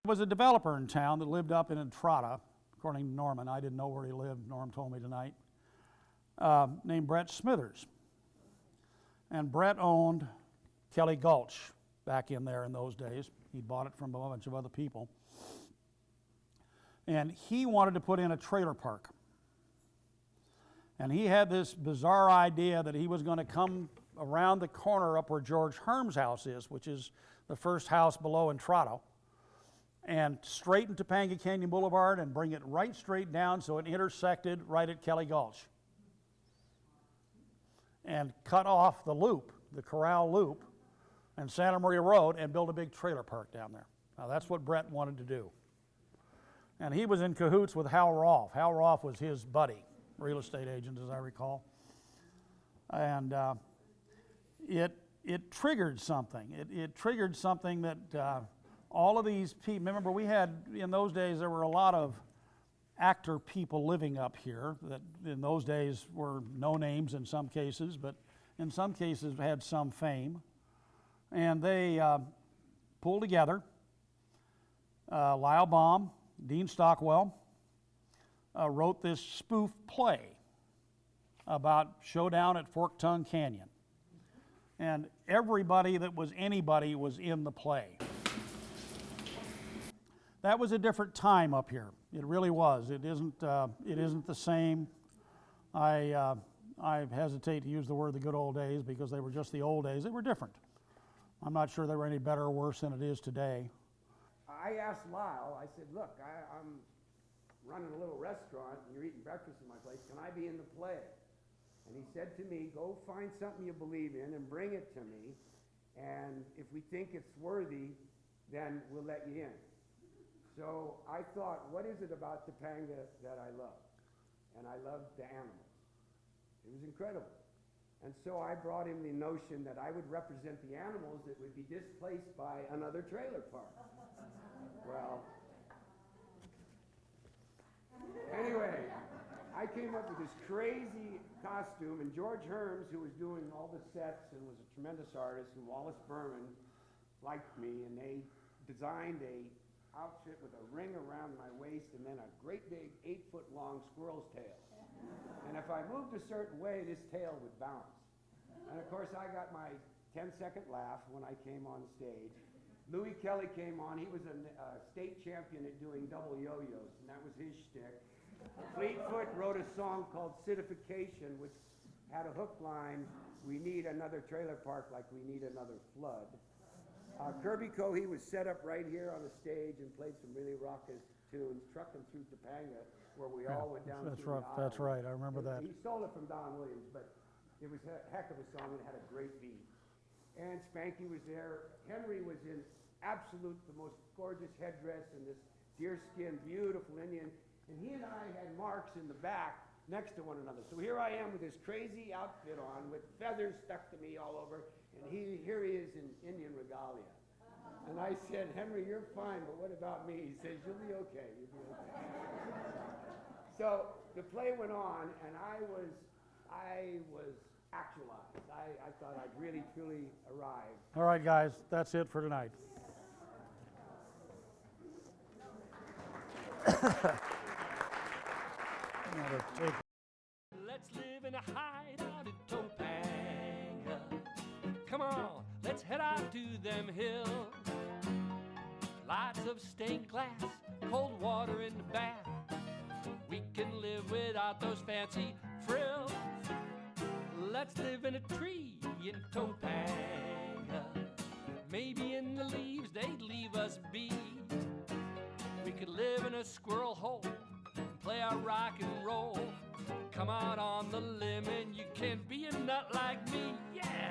There was a developer in town that lived up in Entrada, according to Norman. I didn't know where he lived. Norm told me tonight. Named Brett Smithers. And Brett owned Kelly Gulch back in there in those days. He bought it from a bunch of other people. And he wanted to put in a trailer park. And he had this bizarre idea that he was going to come around the corner up where George Herm's house is, which is the first house below Entrada, and straighten Topanga Canyon Boulevard and bring it right straight down so it intersected right at Kelly Gulch. And cut off the loop, the Corral Loop, and Santa Maria Road and build a big trailer park down there. Now that's what Brett wanted to do. And he was in cahoots with Hal Rolfe. Hal Rolfe was his buddy, real estate agent, as I recall. And it triggered something. It triggered something that all of these people, remember we had, in those days, there were a lot of actor people living up here that in those days were no names in some cases, but in some cases had some fame. And they pulled together. Lyle Baum, Dean Stockwell, wrote this spoof play about Showdown at Forked Tongue Canyon. And everybody that was anybody was in the play. That was a different time up here. It really was. It isn't the same. I hesitate to use the word the good old days because they were just the old days. They were different. I'm not sure they were any better or worse than it is today. I asked Lyle, I said, look, I'm running a little restaurant and you're eating breakfast in my place. Can I be in the play? And he said to me, go find something you believe in and bring it to me. And if we think it's worthy, then we'll let you in. So I thought, what is it about Topanga that I love? And I loved the animals. It was incredible. And so I brought him the notion that I would represent the animals that would be displaced by another trailer park. Well, anyway, I came up with this crazy costume, and George Herms, who was doing all the sets and was a tremendous artist, and Wallace Berman liked me, and they designed a outfit with a ring around my waist and then a great big 8-foot-long squirrel's tail. And if I moved a certain way, this tail would bounce. And of course, I got my 10-second laugh when I came on stage. Louis Kelly came on. He was a state champion at doing double yo-yos, and that was his shtick. Fleetfoot wrote a song called Citification, which had a hook line, we need another trailer park like we need another flood. Kirby Cohey was set up right here on the stage and played some really raucous tunes, trucking through Topanga, where we all went down through the aisle. That's right, I remember that. He stole it from Don Williams, but it was a heck of a song and it had a great beat. And Spanky was there. Henry was in the most gorgeous headdress and this deerskin, beautiful Indian. And he and I had marks in the back next to one another. So here I am with this crazy outfit on with feathers stuck to me all over. And here he is in Indian regalia. And I said, Henry, you're fine, but what about me? He says, you'll be okay, you'll be okay. So the play went on, and I was actualized. I thought I'd really, truly arrived. All right, guys, that's it for tonight. Let's live in a hideout at Topanga. Come on, let's head out to them hills. Lots of stained glass, cold water in the bath. We can live without those fancy frills. Let's live in a tree in Topanga. Maybe in the leaves they'd leave us be. We could live in a squirrel hole and play our rock and roll. Come on